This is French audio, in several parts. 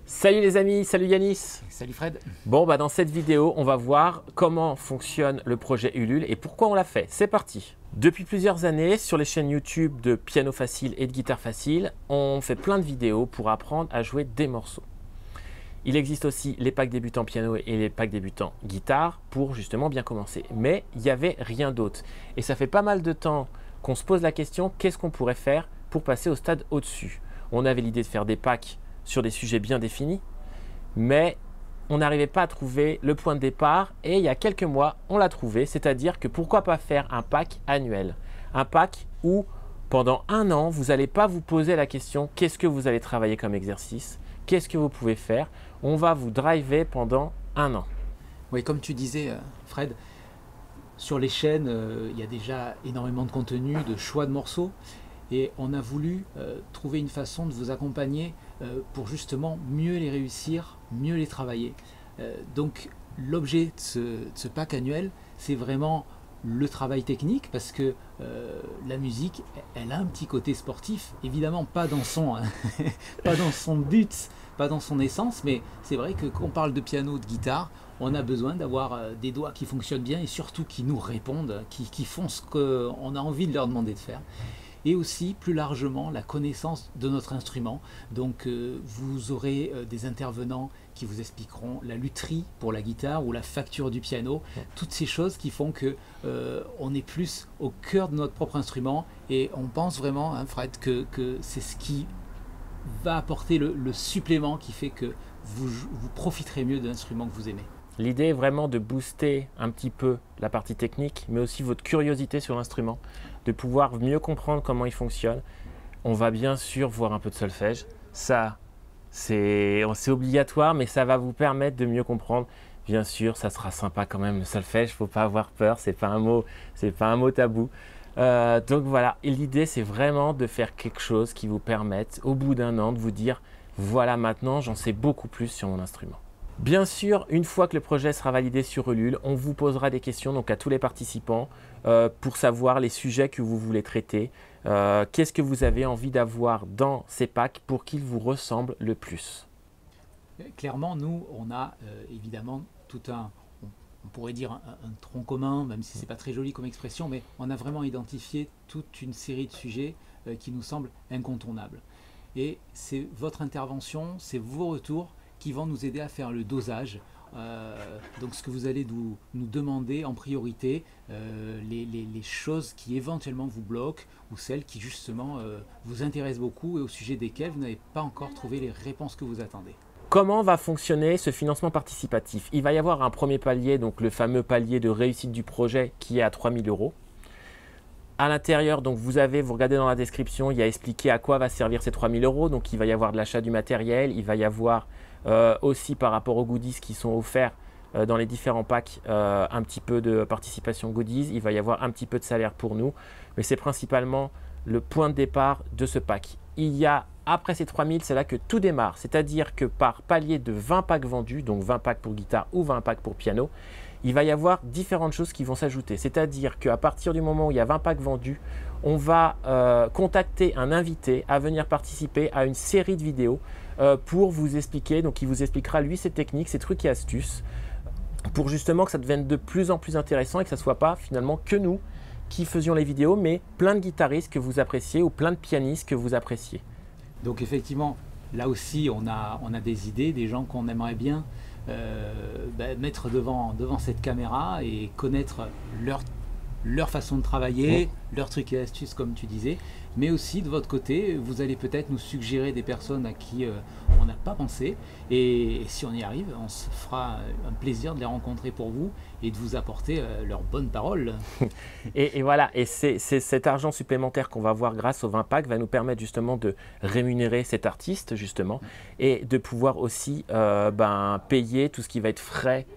Salut les amis, salut Yanis. Salut Fred. Bon, dans cette vidéo, on va voir comment fonctionne le projet Ulule et pourquoi on l'a fait. C'est parti. Depuis plusieurs années, sur les chaînes YouTube de piano facile et de guitare facile, on fait plein de vidéos pour apprendre à jouer des morceaux. Il existe aussi les packs débutants piano et les packs débutants guitare pour justement bien commencer. Mais il n'y avait rien d'autre. Et ça fait pas mal de temps qu'on se pose la question, qu'est-ce qu'on pourrait faire pour passer au stade au-dessus? On avait l'idée de faire des packs sur des sujets bien définis, mais on n'arrivait pas à trouver le point de départ et il y a quelques mois, on l'a trouvé, c'est-à-dire que pourquoi pas faire un pack annuel? Un pack où pendant un an, vous n'allez pas vous poser la question qu'est-ce que vous allez travailler comme exercice, qu'est-ce que vous pouvez faire, on va vous driver pendant un an. Oui, comme tu disais Fred, sur les chaînes, il y a déjà énormément de contenu, de choix de morceaux. Et on a voulu trouver une façon de vous accompagner pour justement mieux les réussir, mieux les travailler. Donc l'objet de ce pack annuel, c'est vraiment le travail technique parce que la musique, elle a un petit côté sportif, évidemment pas dans son, pas dans son but, pas dans son essence, mais c'est vrai que quand on parle de piano, de guitare, on a besoin d'avoir des doigts qui fonctionnent bien et surtout qui nous répondent, qui font ce qu'on a envie de leur demander de faire. Et aussi plus largement la connaissance de notre instrument. Donc vous aurez des intervenants qui vous expliqueront la lutherie pour la guitare ou la facture du piano, toutes ces choses qui font que on est plus au cœur de notre propre instrument et on pense vraiment, hein, Fred, que c'est ce qui va apporter le supplément qui fait que vous profiterez mieux de l'instrument que vous aimez. L'idée est vraiment de booster un petit peu la partie technique, mais aussi votre curiosité sur l'instrument, de pouvoir mieux comprendre comment il fonctionne. On va bien sûr voir un peu de solfège. Ça, c'est obligatoire, mais ça va vous permettre de mieux comprendre. Bien sûr, ça sera sympa quand même le solfège, il ne faut pas avoir peur, c'est pas un mot tabou. Donc voilà, et l'idée c'est vraiment de faire quelque chose qui vous permette, au bout d'un an, de vous dire voilà, maintenant j'en sais beaucoup plus sur mon instrument. Bien sûr, une fois que le projet sera validé sur Ulule, on vous posera des questions donc à tous les participants pour savoir les sujets que vous voulez traiter. Qu'est-ce que vous avez envie d'avoir dans ces packs pour qu'ils vous ressemblent le plus? Clairement, nous, on a évidemment tout on pourrait dire un tronc commun, même si ce n'est pas très joli comme expression, mais on a vraiment identifié toute une série de sujets qui nous semblent incontournables. Et c'est votre intervention, c'est vos retours qui vont nous aider à faire le dosage. Donc ce que vous allez nous demander en priorité, les choses qui éventuellement vous bloquent ou celles qui justement vous intéressent beaucoup et au sujet desquelles vous n'avez pas encore trouvé les réponses que vous attendez. Comment va fonctionner ce financement participatif? Il va y avoir un premier palier, donc le fameux palier de réussite du projet qui est à 3 000 €. À l'intérieur, donc vous regardez dans la description, il y a expliqué à quoi va servir ces 3 000 €. Donc il va y avoir de l'achat du matériel, il va y avoir aussi par rapport aux goodies qui sont offerts dans les différents packs, un petit peu de participation goodies, il va y avoir un petit peu de salaire pour nous, mais c'est principalement le point de départ de ce pack. Il y a, après ces 3 000, c'est là que tout démarre, c'est-à-dire que par palier de 20 packs vendus, donc 20 packs pour guitare ou 20 packs pour piano, il va y avoir différentes choses qui vont s'ajouter. C'est-à-dire qu'à partir du moment où il y a 20 packs vendus, on va contacter un invité à venir participer à une série de vidéos pour vous expliquer, donc il vous expliquera lui ses techniques, ses trucs et astuces, pour justement que ça devienne de plus en plus intéressant et que ça ne soit pas finalement que nous qui faisions les vidéos, mais plein de guitaristes que vous appréciez ou plein de pianistes que vous appréciez. Donc effectivement, là aussi on a des idées, des gens qu'on aimerait bien mettre devant cette caméra et connaître leur façon de travailler, leurs trucs et astuces comme tu disais, mais aussi de votre côté, vous allez peut-être nous suggérer des personnes à qui on n'a pas pensé et si on y arrive, on se fera un plaisir de les rencontrer pour vous et de vous apporter leurs bonnes paroles. Et voilà, et c'est cet argent supplémentaire qu'on va avoir grâce aux 20 packs va nous permettre justement de rémunérer cet artiste justement et de pouvoir aussi payer tout ce qui va être frais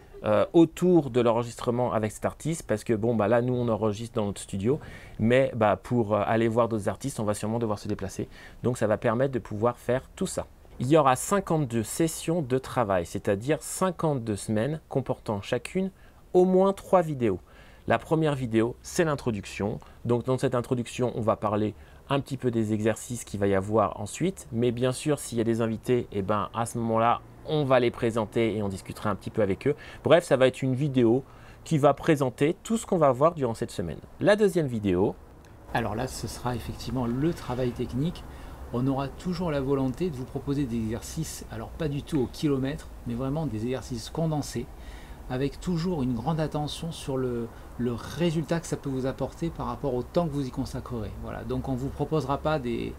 autour de l'enregistrement avec cet artiste parce que bon là nous on enregistre dans notre studio mais pour aller voir d'autres artistes on va sûrement devoir se déplacer, donc ça va permettre de pouvoir faire tout ça. Il y aura 52 sessions de travail, c'est-à-dire 52 semaines comportant chacune au moins 3 vidéos. La première vidéo, c'est l'introduction. Donc dans cette introduction, on va parler un petit peu des exercices qu'il va y avoir ensuite. Mais bien sûr, s'il y a des invités, et ben à ce moment-là, on va les présenter et on discutera un petit peu avec eux. Bref, ça va être une vidéo qui va présenter tout ce qu'on va voir durant cette semaine. La deuxième vidéo. Alors là, ce sera effectivement le travail technique. On aura toujours la volonté de vous proposer des exercices, alors pas du tout au kilomètre, mais vraiment des exercices condensés, avec toujours une grande attention sur le résultat que ça peut vous apporter par rapport au temps que vous y consacrerez. Voilà. Donc on ne vous proposera pas des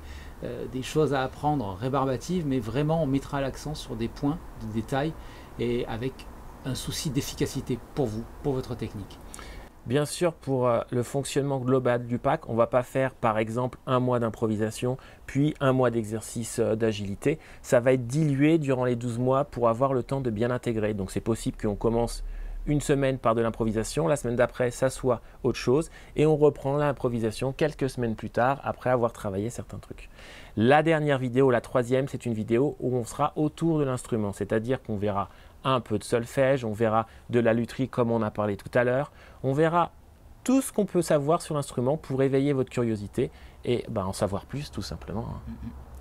choses à apprendre rébarbatives, mais vraiment on mettra l'accent sur des points de détail et avec un souci d'efficacité pour vous, pour votre technique. Bien sûr, pour le fonctionnement global du pack, on ne va pas faire par exemple un mois d'improvisation, puis un mois d'exercice d'agilité. Ça va être dilué durant les 12 mois pour avoir le temps de bien intégrer. Donc c'est possible qu'on commence une semaine par de l'improvisation, la semaine d'après ça soit autre chose et on reprend l'improvisation quelques semaines plus tard après avoir travaillé certains trucs. La dernière vidéo, la troisième, c'est une vidéo où on sera autour de l'instrument, c'est-à-dire qu'on verra un peu de solfège, on verra de la lutherie comme on a parlé tout à l'heure, on verra tout ce qu'on peut savoir sur l'instrument pour éveiller votre curiosité et en savoir plus tout simplement.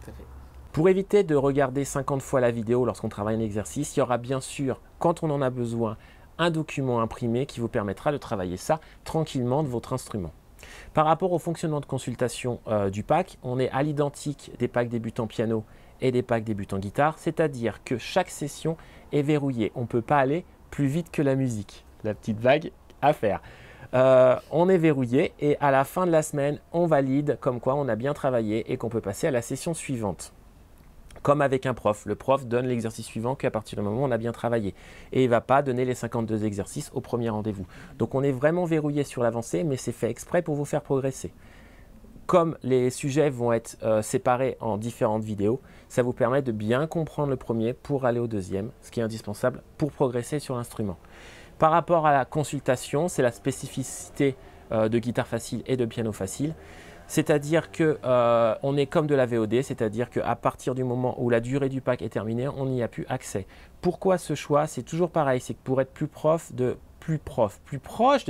Tout à fait. Pour éviter de regarder 50 fois la vidéo lorsqu'on travaille un exercice, il y aura bien sûr, quand on en a besoin, un document imprimé qui vous permettra de travailler ça tranquillement de votre instrument. Par rapport au fonctionnement de consultation du pack, on est à l'identique des packs débutants piano et des packs débutants guitare, c'est-à-dire que chaque session est verrouillée. On ne peut pas aller plus vite que la musique. La petite vague à faire. On est verrouillé et à la fin de la semaine, on valide comme quoi on a bien travaillé et qu'on peut passer à la session suivante. Comme avec un prof, le prof donne l'exercice suivant qu'à partir du moment où on a bien travaillé. Et il ne va pas donner les 52 exercices au premier rendez-vous. Donc on est vraiment verrouillé sur l'avancée, mais c'est fait exprès pour vous faire progresser. Comme les sujets vont être séparés en différentes vidéos, ça vous permet de bien comprendre le premier pour aller au deuxième, ce qui est indispensable pour progresser sur l'instrument. Par rapport à la consultation, c'est la spécificité de guitare facile et de piano facile. C'est-à-dire qu'on est comme de la VOD, c'est-à-dire qu'à partir du moment où la durée du pack est terminée, on n'y a plus accès. Pourquoi ce choix? C'est toujours pareil, c'est pour être plus proche de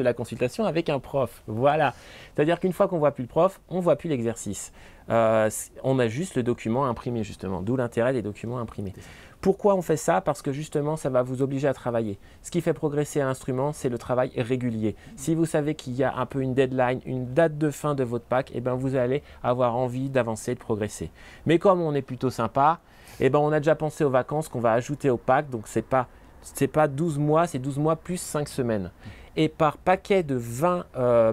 la consultation avec un prof. Voilà. C'est-à-dire qu'une fois qu'on ne voit plus le prof, on ne voit plus l'exercice. On a juste le document imprimé justement, d'où l'intérêt des documents imprimés. Pourquoi on fait ça? Parce que justement, ça va vous obliger à travailler. Ce qui fait progresser un instrument, c'est le travail régulier. Si vous savez qu'il y a un peu une deadline, une date de fin de votre pack, eh ben vous allez avoir envie d'avancer, de progresser. Mais comme on est plutôt sympa, eh ben on a déjà pensé aux vacances qu'on va ajouter au pack. Donc, c'est pas 12 mois, c'est 12 mois plus 5 semaines. Et par paquet de 20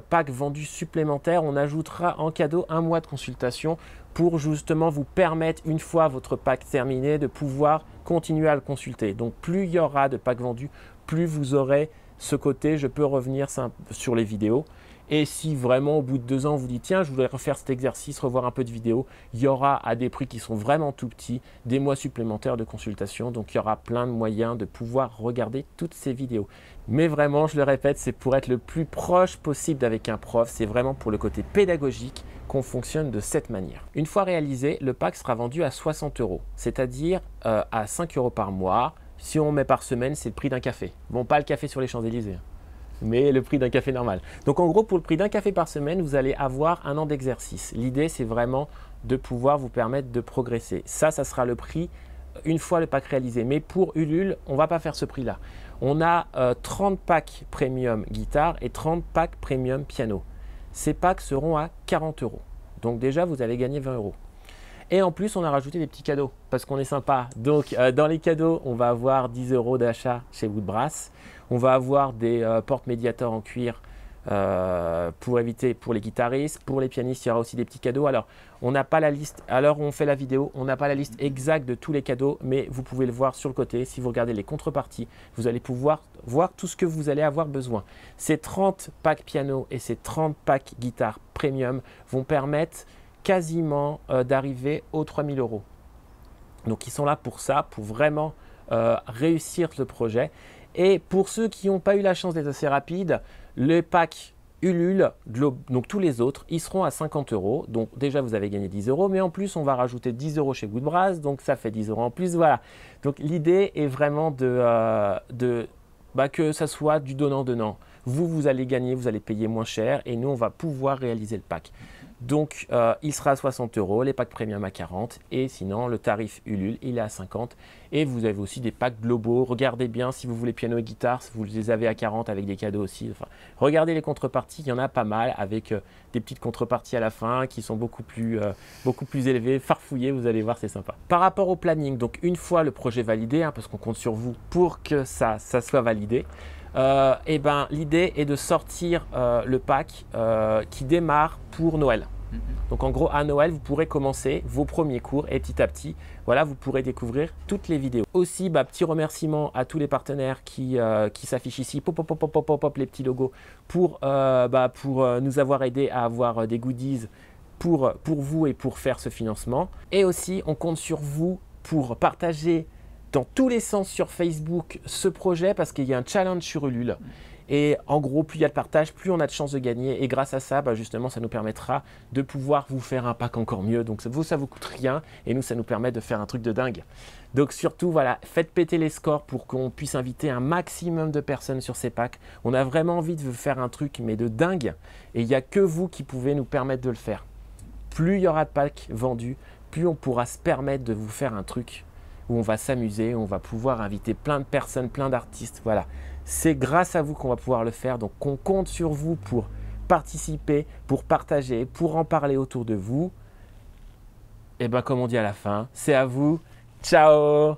packs vendus supplémentaires, on ajoutera en cadeau un mois de consultation pour justement vous permettre, une fois votre pack terminé, de pouvoir continuer à le consulter. Donc plus il y aura de packs vendus, plus vous aurez ce côté, je peux revenir sur les vidéos. Et si vraiment au bout de 2 ans, vous dites tiens, je voudrais refaire cet exercice, revoir un peu de vidéos, il y aura à des prix qui sont vraiment tout petits, des mois supplémentaires de consultation. Donc il y aura plein de moyens de pouvoir regarder toutes ces vidéos. Mais vraiment, je le répète, c'est pour être le plus proche possible avec un prof. C'est vraiment pour le côté pédagogique qu'on fonctionne de cette manière. Une fois réalisé, le pack sera vendu à 60 €, c'est-à-dire à 5 € par mois. Si on met par semaine, c'est le prix d'un café. Bon, pas le café sur les Champs-Élysées, mais le prix d'un café normal. Donc en gros, pour le prix d'un café par semaine, vous allez avoir 1 an d'exercice. L'idée, c'est vraiment de pouvoir vous permettre de progresser. Ça sera le prix une fois le pack réalisé. Mais pour Ulule, on ne va pas faire ce prix-là. On a 30 packs premium guitare et 30 packs premium piano. Ces packs seront à 40 €. Donc déjà, vous allez gagner 20 €. Et en plus, on a rajouté des petits cadeaux parce qu'on est sympa. Donc, dans les cadeaux, on va avoir 10 € d'achat chez Woodbrass. On va avoir des portes médiators en cuir pour éviter pour les guitaristes. Pour les pianistes, il y aura aussi des petits cadeaux. Alors, on n'a pas la liste. Alors, on fait la vidéo. On n'a pas la liste exacte de tous les cadeaux, mais vous pouvez le voir sur le côté. Si vous regardez les contreparties, vous allez pouvoir voir tout ce que vous allez avoir besoin. Ces 30 packs piano et ces 30 packs guitare premium vont permettre quasiment d'arriver aux 3 000 €. Donc ils sont là pour ça, pour vraiment réussir le projet. Et pour ceux qui n'ont pas eu la chance d'être assez rapides, les packs Ulule, donc tous les autres, ils seront à 50 €. Donc déjà vous avez gagné 10 €, mais en plus on va rajouter 10 € chez Woodbrass, donc ça fait 10 € en plus. Voilà. Donc l'idée est vraiment que ça soit du donnant-donnant. Vous allez gagner, vous allez payer moins cher et nous on va pouvoir réaliser le pack. Donc, il sera à 60 €, les packs premium à 40 et sinon, le tarif Ulule, il est à 50. Et vous avez aussi des packs globaux. Regardez bien si vous voulez piano et guitare, si vous les avez à 40 avec des cadeaux aussi. Enfin, regardez les contreparties, il y en a pas mal avec des petites contreparties à la fin qui sont beaucoup plus élevées. Farfouillées, vous allez voir, c'est sympa. Par rapport au planning, donc une fois le projet validé, hein, parce qu'on compte sur vous pour que ça soit validé, et ben, l'idée est de sortir le pack qui démarre pour Noël. Donc en gros, à Noël, vous pourrez commencer vos premiers cours et petit à petit, voilà, vous pourrez découvrir toutes les vidéos. Aussi, petit remerciement à tous les partenaires qui s'affichent ici, pop, pop, pop, pop, pop, pop, les petits logos, pour nous avoir aidés à avoir des goodies pour vous et pour faire ce financement. Et aussi, on compte sur vous pour partager dans tous les sens sur Facebook ce projet parce qu'il y a un challenge sur Ulule. Et en gros, plus il y a de partage, plus on a de chances de gagner. Et grâce à ça, justement, ça nous permettra de pouvoir vous faire un pack encore mieux. Donc ça vous coûte rien et nous, ça nous permet de faire un truc de dingue. Donc surtout, voilà, faites péter les scores pour qu'on puisse inviter un maximum de personnes sur ces packs. On a vraiment envie de vous faire un truc, mais de dingue. Et il n'y a que vous qui pouvez nous permettre de le faire. Plus il y aura de packs vendus, plus on pourra se permettre de vous faire un truc où on va s'amuser, on va pouvoir inviter plein de personnes, plein d'artistes. Voilà, c'est grâce à vous qu'on va pouvoir le faire. Donc, on compte sur vous pour participer, pour partager, pour en parler autour de vous. Et comme on dit à la fin, c'est à vous. Ciao!